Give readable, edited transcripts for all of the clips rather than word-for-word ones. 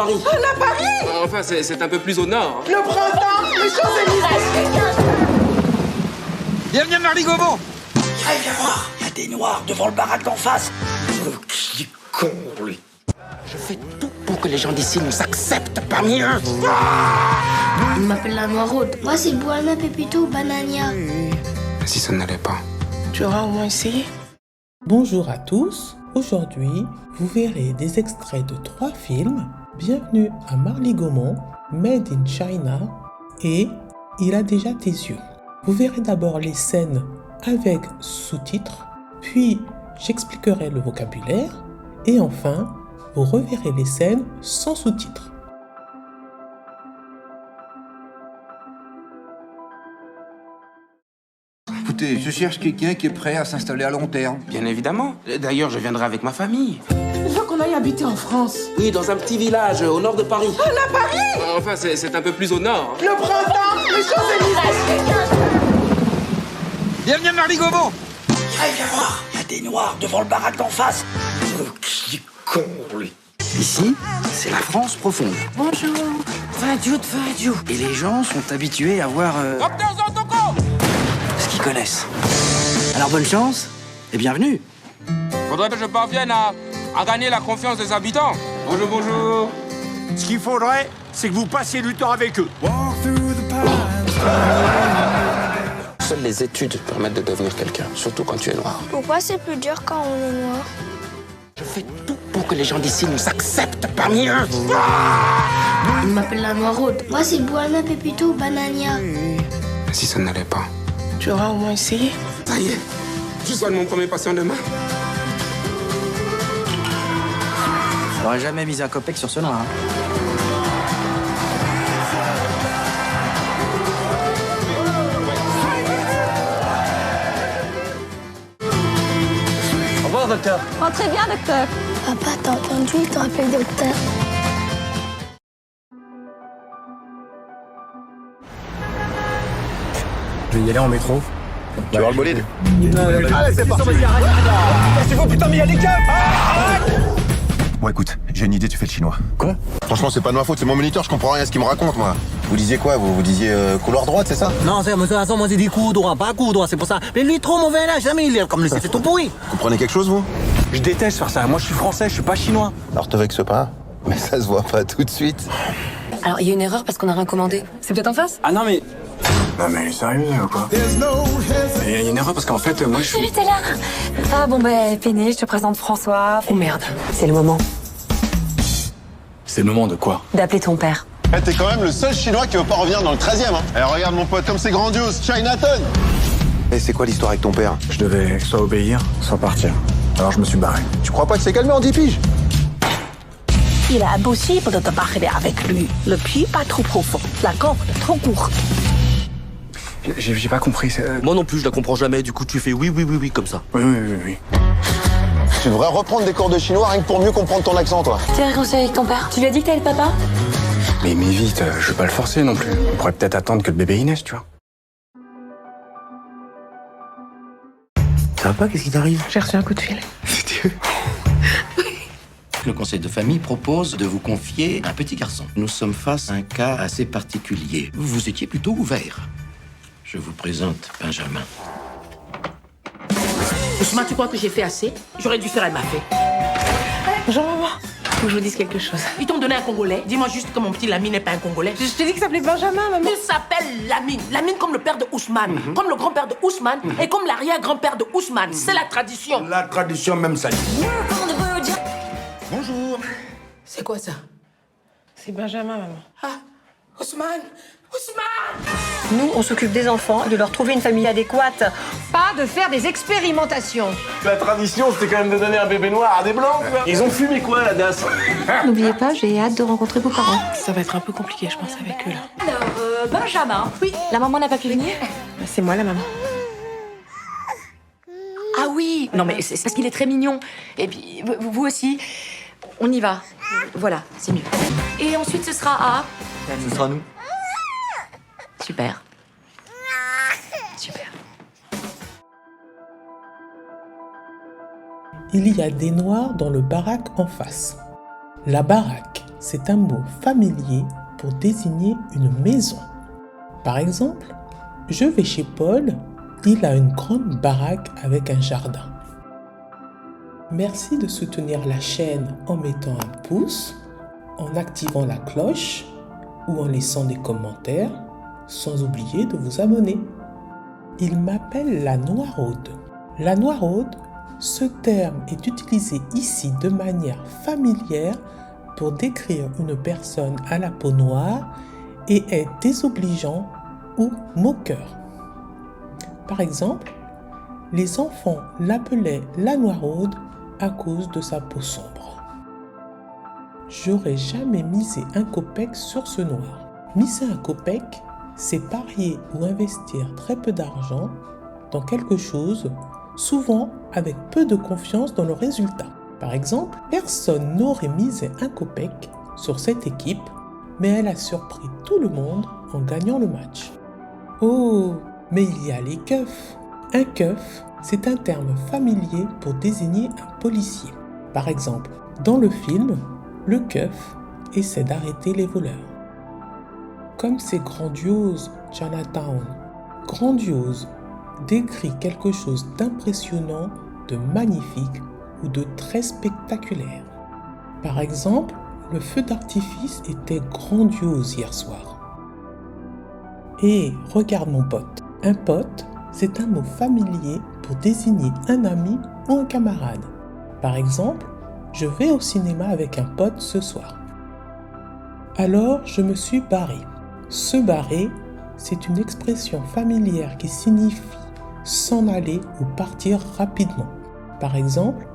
Paris. Ah, la Paris. Enfin, c'est un peu plus au nord. Le printemps, les Champs-Élysées. Bienvenue à Marly-Gaumont. Allez, viens voir, il y a des noirs devant le baraque d'en face. Qui est con, lui. Je fais tout pour que les gens d'ici nous acceptent parmi eux. On m'appelle la Noiraude. Moi, c'est Buana Pepito Banania. Si ça n'allait pas. Tu auras au moins essayé. Bonjour à tous, aujourd'hui vous verrez des extraits de 3 films, Bienvenue à Marly-Gaumont, Made in China et Il a déjà tes yeux. Vous verrez d'abord les scènes avec sous-titres, puis j'expliquerai le vocabulaire et enfin vous reverrez les scènes sans sous-titres. Écoutez, je cherche quelqu'un qui est prêt à s'installer à long terme. Bien évidemment. D'ailleurs, je viendrai avec ma famille. Il faut qu'on aille habiter en France. Oui, dans un petit village au nord de Paris. Ah, la Paris. Enfin, c'est un peu plus au nord. Le printemps, les Champs-Élysées. Bienvenue à Marly-Gaumont. Allez, viens voir, il y a des noirs devant le baraque d'en face. Qui est con, lui. Ici, c'est la France profonde. Bonjour. Vadiou. Et les gens sont habitués à voir ce qu'ils connaissent. Alors bonne chance et bienvenue. Faudrait que je parvienne à gagner la confiance des habitants. Bonjour, bonjour. Ce qu'il faudrait, c'est que vous passiez du temps avec eux. Seules les études permettent de devenir quelqu'un, surtout quand tu es noir. Pourquoi c'est plus dur quand on est noir? Je fais tout pour que les gens d'ici nous acceptent parmi eux. On m'appelle la Noiraude. Moi, c'est Buana Pepito Banania. Si ça n'allait pas. Tu auras au moins essayé. Ça y est, je soigne mon premier patient demain. J'aurais jamais mis un copec sur ce noir. Au revoir, docteur. Oh, très bien, docteur. Papa, t'as entendu? Il te rappelle docteur. Je vais y aller en métro. Tu vois le bolide? Allez, c'est parti. C'est vous, putain, mais il y a des câbles. Bon, écoute, j'ai une idée, tu fais le chinois. Quoi? Franchement, c'est pas de ma faute, c'est mon moniteur, je comprends rien à ce qu'il me raconte, moi. Vous disiez quoi? Vous disiez couloir droite, c'est ça? Non, c'est, de toute façon, moi j'ai dit coup droit, pas coup droit, c'est pour ça. Mais lui, trop mauvais là, jamais il est comme c'est tout pourri. Vous comprenez quelque chose, vous? Je déteste faire ça. Moi, je suis français, je suis pas chinois. Alors te vexe pas, mais ça se voit pas tout de suite. Alors, il y a une erreur parce qu'on a rien commandé. C'est peut-être en face? Ah non, mais... Non, mais elle est sérieuse, ou quoi? Il y a une erreur parce qu'en fait, moi, je suis... Salut, t'es là. Ah bon, ben, Péné, je te présente François. Oh merde, c'est le moment C'est le moment de quoi? d'appeler ton père. Eh, t'es quand même le seul chinois qui veut pas revenir dans le 13e, hein. Eh, regarde mon pote, comme c'est grandiose, Chinatown. Et c'est quoi l'histoire avec ton père? Je devais soit obéir, soit partir. Alors je me suis barré. Tu crois pas que c'est calmé en 10 piges? Il est impossible de te parler avec lui. Le puits pas trop profond, la corde trop courte. J'ai pas compris. Moi non plus, je la comprends jamais, du coup tu fais oui comme ça. Oui. Tu devrais reprendre des cours de chinois rien que pour mieux comprendre ton accent, toi. T'es réconcilié avec ton père? Tu lui as dit que t'allais le papa? Mais vite, je vais pas le forcer non plus. On pourrait peut-être attendre que le bébé y naisse, tu vois. Ça va pas, qu'est-ce qui t'arrive? J'ai reçu un coup de fil. Le conseil de famille propose de vous confier un petit garçon. Nous sommes face à un cas assez particulier. Vous étiez plutôt ouvert. Je vous présente Benjamin. Ousmane, tu crois que j'ai fait assez? J'aurais dû faire, elle m'a fait. Bonjour, maman. Faut que je vous dise quelque chose. Ils t'ont donné un Congolais. Dis-moi juste que mon petit Lamine n'est pas un Congolais. Je t'ai dit qu'il s'appelait Benjamin, maman. Il s'appelle Lamine. Lamine comme le père de Ousmane, comme le grand-père de Ousmane et comme l'arrière-grand-père de Ousmane. C'est la tradition. La tradition même ça. Bonjour. C'est quoi ça? C'est Benjamin, maman. Ah, Ousmane! Nous, on s'occupe des enfants, de leur trouver une famille adéquate. Pas de faire des expérimentations. La tradition, c'était quand même de donner un bébé noir à des blancs, quoi. Ils ont fumé quoi, la DAS? N'oubliez pas, j'ai hâte de rencontrer vos parents. Ça va être un peu compliqué, je pense, avec eux, là. Alors, Benjamin. Oui. La maman n'a pas pu venir? C'est moi, la maman. Ah oui. Non, mais c'est parce qu'il est très mignon. Et puis, vous aussi. On y va. Voilà, c'est mieux. Et ensuite, ce sera à... Ce sera nous. Super. Super. Il y a des noirs dans le baraque en face. La baraque c'est un mot familier pour désigner une maison. Par exemple, je vais chez Paul, il a une grande baraque avec un jardin. Merci de soutenir la chaîne en mettant un pouce, en activant la cloche ou en laissant des commentaires, sans oublier de vous abonner. Il m'appelle la noiraude. La noiraude, ce terme est utilisé ici de manière familière pour décrire une personne à la peau noire et est désobligeant ou moqueur. Par exemple, les enfants l'appelaient la noiraude à cause de sa peau sombre. J'aurais jamais misé un copec sur ce noir. Miser un copec, c'est parier ou investir très peu d'argent dans quelque chose, souvent avec peu de confiance dans le résultat. Par exemple, personne n'aurait misé un copec sur cette équipe, mais elle a surpris tout le monde en gagnant le match. Oh, mais il y a les keufs. Un keuf, c'est un terme familier pour désigner un policier. Par exemple, dans le film, le keuf essaie d'arrêter les voleurs. Comme c'est grandiose, Chinatown. Grandiose décrit quelque chose d'impressionnant, de magnifique ou de très spectaculaire. Par exemple, le feu d'artifice était grandiose hier soir. Et regarde mon pote. Un pote, c'est un mot familier pour désigner un ami ou un camarade. Par exemple, je vais au cinéma avec un pote ce soir. Alors, je me suis barré. Se barrer, c'est une expression familière qui signifie s'en aller ou partir rapidement. Par exemple,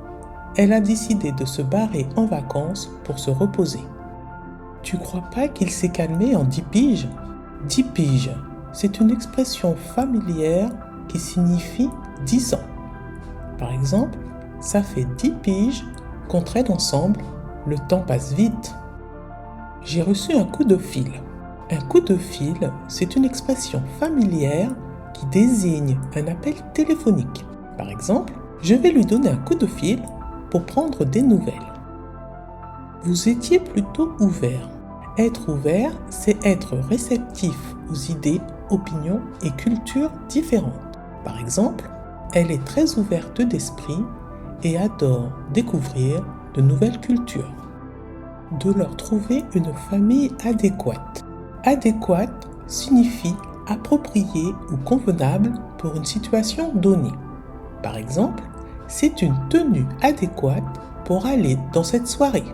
elle a décidé de se barrer en vacances pour se reposer. Tu crois pas qu'il s'est calmé en 10 piges ? 10 piges, c'est une expression familière qui signifie 10 ans. Par exemple, ça fait 10 piges qu'on traîne ensemble, le temps passe vite. J'ai reçu un coup de fil. Un coup de fil, c'est une expression familière qui désigne un appel téléphonique. Par exemple, je vais lui donner un coup de fil pour prendre des nouvelles. Vous étiez plutôt ouvert. Être ouvert, c'est être réceptif aux idées, opinions et cultures différentes. Par exemple, elle est très ouverte d'esprit et adore découvrir de nouvelles cultures. De leur trouver une famille adéquate. Adéquate signifie approprié ou convenable pour une situation donnée. Par exemple, c'est une tenue adéquate pour aller dans cette soirée.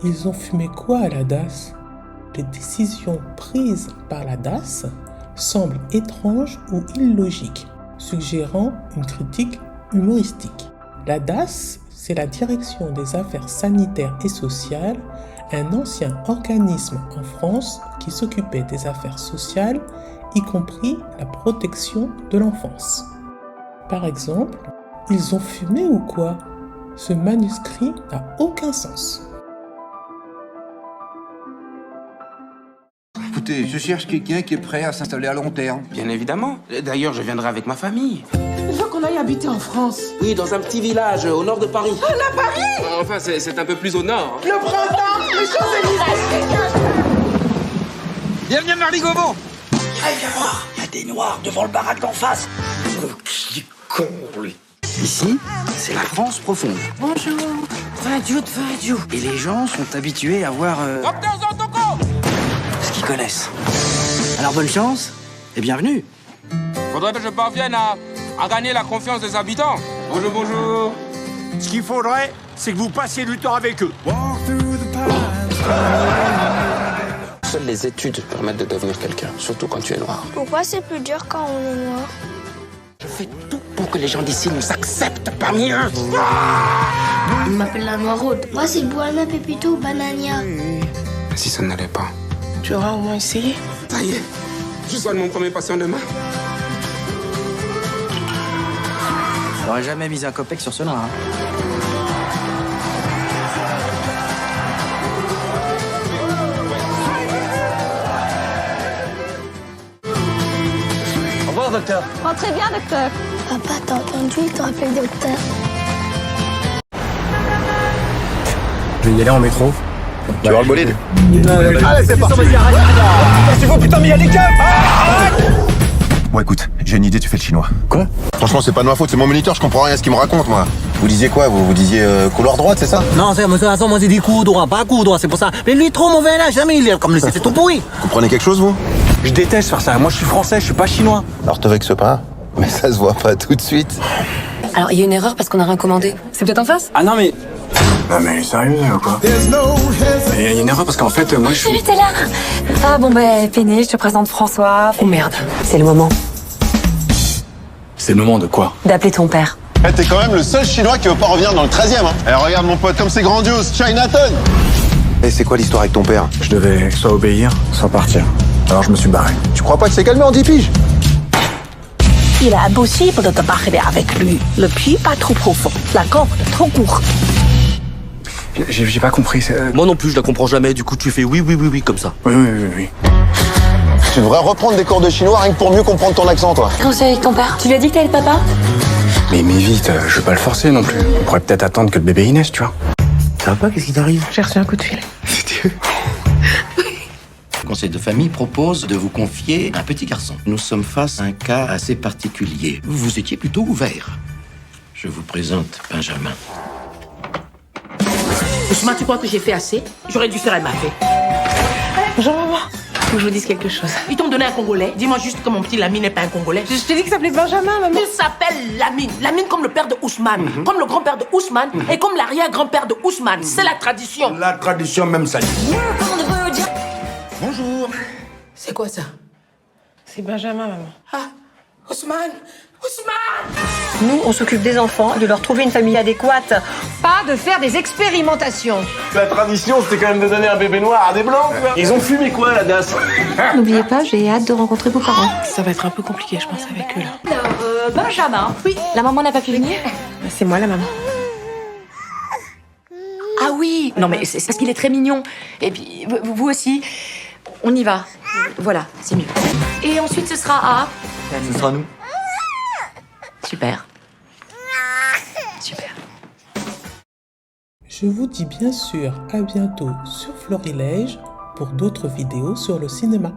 Ils ont fumé quoi à la DAS ? Les décisions prises par la DAS semblent étranges ou illogiques, suggérant une critique humoristique. La DAS, c'est la Direction des Affaires Sanitaires et Sociales, un ancien organisme en France qui s'occupait des affaires sociales, y compris la protection de l'enfance. Par exemple, ils ont fumé ou quoi ? Ce manuscrit n'a aucun sens. Écoutez, je cherche quelqu'un qui est prêt à s'installer à long terme. Bien évidemment. D'ailleurs, je viendrai avec ma famille. Il faut qu'on aille habiter en France. Oui, dans un petit village au nord de Paris. Ah, là, Paris ! Enfin, c'est un peu plus au nord. Le printemps, les Champs-Élysées. Bienvenue à Marly-Gaumont. Allez, viens voir, il y a des noirs devant le baraque d'en face. Qui con, lui. Ici, c'est la France profonde. Bonjour. Vadiou. Et les gens sont habitués à voir ce qu'ils connaissent. Alors bonne chance et bienvenue. Faudrait que je parvienne à gagner la confiance des habitants. Bonjour, bonjour. Ce qu'il faudrait, c'est que vous passiez du temps avec eux. Seules les études permettent de devenir quelqu'un, surtout quand tu es noir. Pourquoi c'est plus dur quand on est noir? Je fais tout pour que les gens d'ici nous acceptent parmi eux. On m'appelle la noiraude. Moi, c'est Buana Pepito Banania. Si ça n'allait pas. Tu auras au moins essayé. Ça y est, je soigne mon premier patient demain. J'aurais jamais mis un copec sur ce noir. Au revoir, docteur. Rentrez bien, docteur. Papa, t'as entendu? Il te rappelle docteur. Je vais y aller en métro. Tu vois le bolide? Allez, c'est parti. C'est vous, putain, mais il y a des keufs. Bon, écoute, j'ai une idée, tu fais le chinois. Quoi? Franchement, c'est pas de ma faute, c'est mon moniteur, je comprends rien à ce qu'il me raconte, moi. Vous disiez quoi? Vous disiez couloir droite, c'est ça? Non, c'est, moi, j'ai dit coup droit, pas coup droit, c'est pour ça. Mais lui, trop mauvais là, jamais il est comme le c'est tout pourri. Vous comprenez quelque chose, vous? Je déteste faire ça. Moi, je suis français, je suis pas chinois. Alors, te vexe pas, mais ça se voit pas tout de suite. Alors, il y a une erreur parce qu'on a rien commandé. C'est peut-être en face? Ah non, mais. Non, mais sérieux, ou quoi? Il y a une erreur parce qu'en fait, moi, je suis. Salut, t'es là. Ah bon, Péné, je te présente François. Oh merde, c'est le moment C'est le moment de quoi? d'appeler ton père. Eh, t'es quand même le seul chinois qui veut pas revenir dans le 13e, hein. Eh, regarde mon pote, comme c'est grandiose, Chinatown. Et c'est quoi l'histoire avec ton père? Je devais soit obéir, soit partir. Alors je me suis barré. Tu crois pas qu'il s'est calmé en 10 piges? Il est impossible de te parler avec lui. Le puits pas trop profond, la corde trop courte. J'ai pas compris. Moi non plus, je la comprends jamais. Du coup, tu fais oui, comme ça. Oui. Tu devrais reprendre des cours de chinois rien que pour mieux comprendre ton accent, toi. Comment c'est avec ton père? Tu lui as dit que t'allais le papa? Mais vite, je vais pas le forcer non plus. On pourrait peut-être attendre que le bébé y naisse, tu vois. Ça va pas? Qu'est-ce qui t'arrive? J'ai reçu un coup de fil. Le conseil de famille propose de vous confier un petit garçon. Nous sommes face à un cas assez particulier. Vous étiez plutôt ouvert. Je vous présente Benjamin. Ousmane, tu crois que j'ai fait assez? J'aurais dû faire un mafé. Bonjour maman. Faut que je vous dise quelque chose. Ils t'ont donné un Congolais. Dis-moi juste que mon petit Lamine n'est pas un Congolais. Je t'ai dit qu'il s'appelait Benjamin, maman. Il s'appelle Lamine. Lamine comme le père de Ousmane, comme le grand-père de Ousmane et comme l'arrière-grand-père de Ousmane. C'est la tradition. La tradition même ça. Bonjour. C'est quoi ça? C'est Benjamin, maman. Ah, Ousmane! Nous, on s'occupe des enfants, de leur trouver une famille adéquate. Pas de faire des expérimentations. La tradition, c'était quand même de donner un bébé noir à des blancs, quoi. Ils ont fumé quoi, la DAS? N'oubliez pas, j'ai hâte de rencontrer vos parents. Ça va être un peu compliqué, je pense, avec eux, là. Alors, Benjamin. Oui. La maman n'a pas pu venir? C'est moi, la maman. Ah oui. Non, mais c'est parce qu'il est très mignon. Et puis, vous aussi. On y va. Voilà, c'est mieux. Et ensuite, ce sera à... Ce sera nous. Super. Je vous dis bien sûr à bientôt sur Florilège pour d'autres vidéos sur le cinéma.